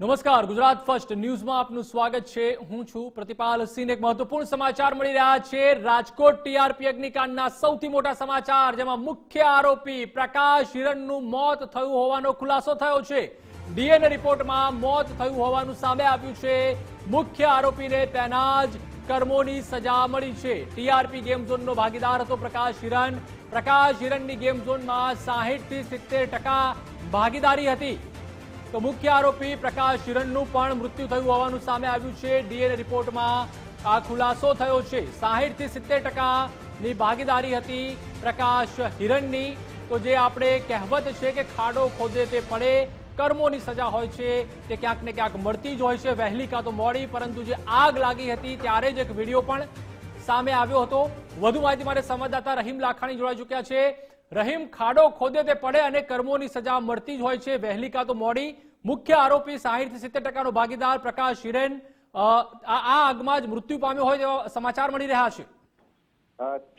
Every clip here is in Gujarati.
નમસ્કાર, ગુજરાત ફર્સ્ટ ન્યૂઝમાં આપનું સ્વાગત છે। હું છું પ્રતિપાલ સિંહ। એક મહત્વપૂર્ણ સમાચાર મળી રહ્યા છે। રાજકોટ ટીઆરપી અગ્નિકાંડના સૌથી મોટા સમાચાર, જેમાં મુખ્ય આરોપી પ્રકાશ હિરણનું મોત થયું હોવાનો ખુલાસો થયો છે। ડીએનએ રિપોર્ટમાં મોત થયું હોવાનું સામે આવ્યું છે। મુખ્ય આરોપીને તેના જ કર્મોની સજા મળી છે। ટીઆરપી ગેમ ઝોનનો ભાગીદાર હતો પ્રકાશ હિરણ। પ્રકાશ હિરણની ગેમ ઝોનમાં 60 થી 70% ભાગીદારી હતી। તો મુખ્ય આરોપી પ્રકાશ હિરણનું પણ મૃત્યુ થયું હોવાનું સામે આવ્યું છે। ડીએનએ રિપોર્ટમાં આ ખુલાસો થયો છે। 60 થી 70%ની ભાગીદારી હતી પ્રકાશ હિરણની। તો જે આપણે કહેવત છે કે ખાડો ખોદે તે પડે, કર્મોની સજા હોય છે તે ક્યાંક ને ક્યાંક મળતી જ હોય છે, વહેલી કાં તો મોડી। પરંતુ જે આગ લાગી હતી ત્યારે જ એક વિડીયો પણ સામે આવ્યો હતો। વધુ માહિતી માટે સંવાદદાતા રહીમ લાખાણી જોડાઈ ચૂક્યા છે। રહીમ, ખાડો ખોદે તે પડે અને કર્મોની સજા મળતી જ હોય છે, વહેલી કાં તો મોડી। મુખ્ય આરોપી 60 થી 70%નો ભાગીદાર પ્રકાશ હિરેન આ આગમાં જ મૃત્યુ પામ્યો હોય તેવા સમાચાર મળી રહ્યા છે।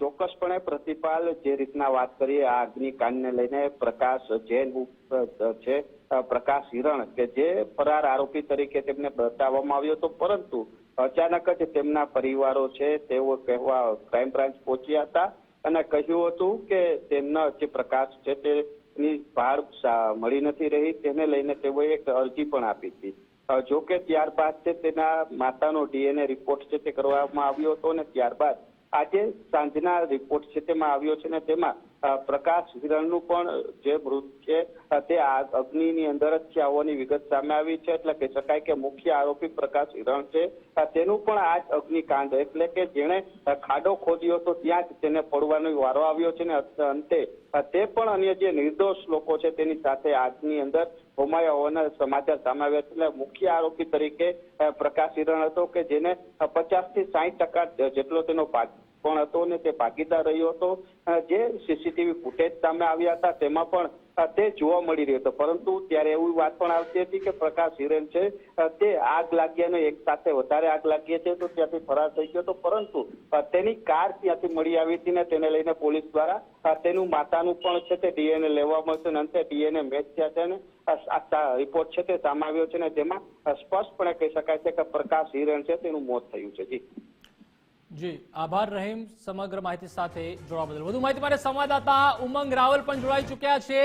ચોક્કસપણે પ્રતિપાલ, જે રીતના વાત કરીએ આ અગ્નિકાંડને લઈને, પ્રકાશ જૈન છે પ્રકાશ હિરણ કે જે ફરાર આરોપી તરીકે તેમને બતાવવામાં આવ્યો હતો, પરંતુ અચાનક જ તેમના પરિવારો છે તેઓ કહેવા ક્રાઇમ બ્રાન્ચ પહોંચ્યા હતા અને કહ્યું હતું કે તેમના જે પ્રકાશ છે તેની ભાર મળી નથી રહી, તેને લઈને તેઓએ એક અરજી પણ આપી હતી। જો કે ત્યારબાદ છે તેના માતાનો ડીએનએ રિપોર્ટ છે તે કરવામાં આવ્યો હતો અને ત્યારબાદ આજે સાંજના રિપોર્ટ છે તેમાં આવ્યો છે ને તેમાં પ્રકાશ હિરણનું પણ જે મૃત છે તે અગ્નિની અંદર જ થયા હોવાની વિગત સામે આવી છે। એટલે કહી શકાય કે મુખ્ય આરોપી પ્રકાશ હિરણ છે તેનું પણ આ જ અગ્નિકાંડ, એટલે કે જેણે ખાડો ખોદ્યો હતો ત્યાં જ તેને પડવાનો વારો આવ્યો છે ને અંતે તે પણ અન્ય જે નિર્દોષ લોકો છે તેની સાથે આગની અંદર હોમાયા હોવાના સમાચાર સામે આવ્યા છે। એટલે મુખ્ય આરોપી તરીકે પ્રકાશ હિરણ હતો કે જેને 50 થી 60% જેટલો તેનો પણ હતો ને તે ભાગીદાર રહ્યો હતો। જે સીસીટીવી ફૂટેજ સામે આવ્યા હતા તેમાં પણ તે જોવા મળી રહ્યો હતો, પરંતુ ત્યારે એવી વાત પણ આવતી હતી કે પ્રકાશ હિરેન છે તે આગ લાગ્યાનો એક સાથે વધારે આગ લાગી છે તો ત્યાંથી ફરાર થઈ ગયો હતો, પરંતુ તેની કાર ત્યાંથી મળી આવી હતી ને તેને લઈને પોલીસ દ્વારા તેનું માતાનું પણ છે તે ડીએનએ લેવામાં આવશે અને અંતે ડીએનએ મેચ થયા છે અને આ રિપોર્ટ છે તે સામે આવ્યો છે ને જેમાં સ્પષ્ટપણે કહી શકાય છે કે પ્રકાશ હિરણ છે તેનું મોત થયું છે। જી આભાર રહીમ, સમગ્ર માહિતી સાથે જોડવા બદલ। વધુ માહિતી માટે સંવાદદાતા ઉમંગ રાવલ પણ જોડાઈ ચૂક્યા છે।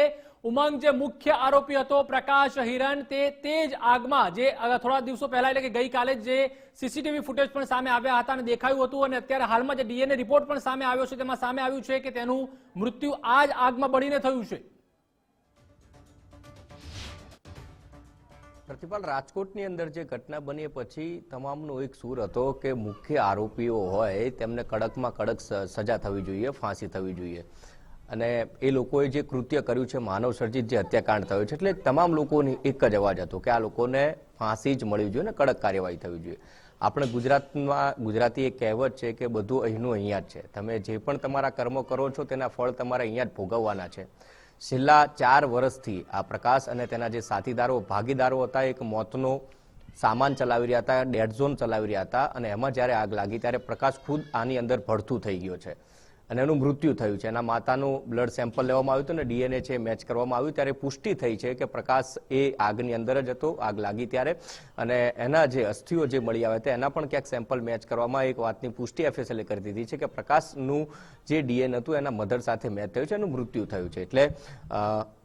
ઉમંગ, જે મુખ્ય આરોપી હતો પ્રકાશ હિરણ તે જ આગમાં જે થોડા દિવસો પહેલા એટલે કે ગઈકાલે જે સીસીટીવી ફૂટેજ પણ સામે આવ્યા હતા અને દેખાયું હતું અને અત્યારે હાલમાં જે ડીએનએ રિપોર્ટ પણ સામે આવ્યો છે તેમાં સામે આવ્યું છે કે તેનું મૃત્યુ આ જ આગમાં બળીને થયું છે। પ્રતિપાલ, રાજકોટની અંદર જે ઘટના બની પછી તમામનો એક સૂર હતો કે મુખ્ય આરોપીઓ હોય તેમને કડકમાં કડક સજા થવી જોઈએ, ફાંસી થવી જોઈએ અને એ લોકોએ જે કૃત્ય કર્યું છે, માનવ સર્જિત જે હત્યાકાંડ થયો છે, એટલે તમામ લોકોની એક જ અવાજ હતો કે આ લોકોને ફાંસી જ મળવી જોઈએ ને કડક કાર્યવાહી થવી જોઈએ। આપણે ગુજરાતી એક કહેવત છે કે બધું અહીંનું અહીંયા જ છે, તમે જે પણ તમારા કર્મો કરો છો તેના ફળ તમારે અહીંયા જ ભોગવવાના છે। છેલ્લા 4 વર્ષથી આ પ્રકાશ અને તેના જે સાથીદારો ભાગીદારો હતા એક મોતનો સામાન ચલાવી રહ્યા હતા, ડેડ ઝોન ચલાવી રહ્યા હતા અને એમાં જ્યારે આગ લાગી ત્યારે પ્રકાશ ખુદ આની અંદર ભડથું થઈ ગયો છે અને એનું મૃત્યુ થયું છે। એના માતાનું બ્લડ સેમ્પલ લેવામાં આવ્યું હતું ને ડીએનએ છે મેચ કરવામાં આવ્યું ત્યારે પુષ્ટિ થઈ છે કે પ્રકાશ એ આગની અંદર જ હતો આગ લાગી ત્યારે, અને એના જે અસ્થિઓ જે મળી આવ્યા હતા એના પણ ક્યાંક સેમ્પલ મેચ કરવામાં એક વાતની પુષ્ટિ એફએસએલે કરી દીધી છે કે પ્રકાશનું જે ડીએનએ હતું એના મધર સાથે મેચ થયું છે, એનું મૃત્યુ થયું છે। એટલે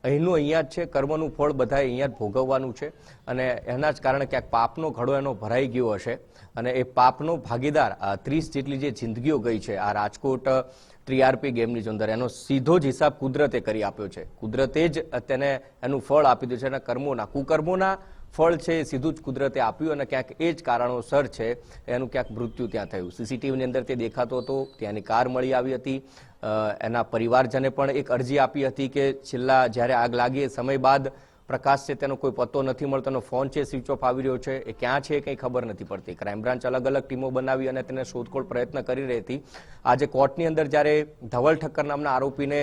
અહીંનું અહીંયા જ છે, કર્મનું ફળ બધાએ અહીંયા જ ભોગવવાનું છે અને એના જ કારણે ક્યાંક પાપનો ઘડો એનો ભરાઈ ગયો હશે અને એ પાપનો ભાગીદાર 30 જેટલી જે જિંદગીઓ ગઈ છે આ રાજકોટ ટીઆરપી ગેમની અંદર, એનો સીધો જ હિસાબ કુદરતે કરી આપ્યો છે। કુદરતે જ તેને એનું ફળ આપી દીધું છે અને કર્મોના કુકર્મોના ફળ છે સીધું જ કુદરતે આપ્યું અને ક્યાંક એ જ કારણોસર છે એનું ક્યાંક મૃત્યુ ત્યાં થયું। સીસીટીવીની અંદર તે દેખાતો હતો, ત્યાંની કાર મળી આવી હતી, એના પરિવારજને પણ એક અરજી આપી હતી કે છેલ્લા જ્યારે આગ લાગી એ સમય બાદ પ્રકાશ છે તેનો કોઈ પત્તો નથી મળતો, એનો ફોન છે સ્વિચ ઓફ આવી રહ્યો છે, એ ક્યાં છે કંઈ ખબર નથી પડતી। ક્રાઇમ બ્રાન્ચ અલગ અલગ ટીમો બનાવી અને તેને શોધખોળ પ્રયત્ન કરી રહી હતી। આજે કોર્ટની અંદર જ્યારે ધવલ ઠક્કર નામના આરોપીને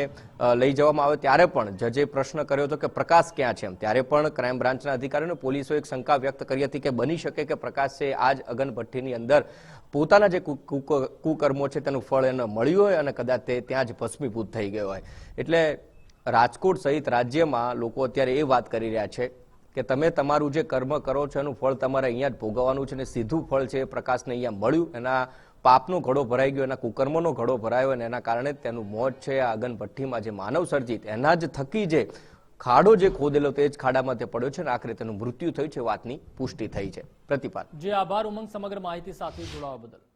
લઈ જવામાં આવ્યો ત્યારે પણ જજે પ્રશ્ન કર્યો હતો કે પ્રકાશ ક્યાં છે, ત્યારે પણ ક્રાઇમ બ્રાન્ચના અધિકારીઓને પોલીસો એક શંકા વ્યક્ત કરી હતી કે બની શકે કે પ્રકાશ છે આ જ અગનભઠ્ઠીની અંદર પોતાના જે કુકર્મો છે તેનું ફળ એને મળ્યું હોય અને કદાચ તે ત્યાં જ ભસ્મીભૂત થઈ ગયો હોય। એટલે રાજકોટ સહિત રાજ્યમાં લોકો અત્યારે એ વાત કરી રહ્યા છે કે તમે તમારું જે કર્મ કરો છો એનું ફળ તમારે અહીંયા જ ભોગવવાનું છે, અને સીધું ફળ છે એ પ્રકાશને અહીંયા મળ્યું, એના પાપનો ઘડો ભરાઈ ગયો, એના કુકર્મનો ઘડો ભરાયો, અને એના કારણે તેનું મોત છે આ અગન ભઠ્ઠીમાં જે માનવ સર્જિત એના જ થકી જે ખાડો જે ખોદેલો તે જ ખાડામાં તે પડ્યો છે, અને આખરે તેનું મૃત્યુ થયું છે, વાતની પુષ્ટિ થઈ છે. પ્રતિપાલ. જે આભાર ઉમંગ સમગ્ર માહિતી સાથે જોડાવા બદલ.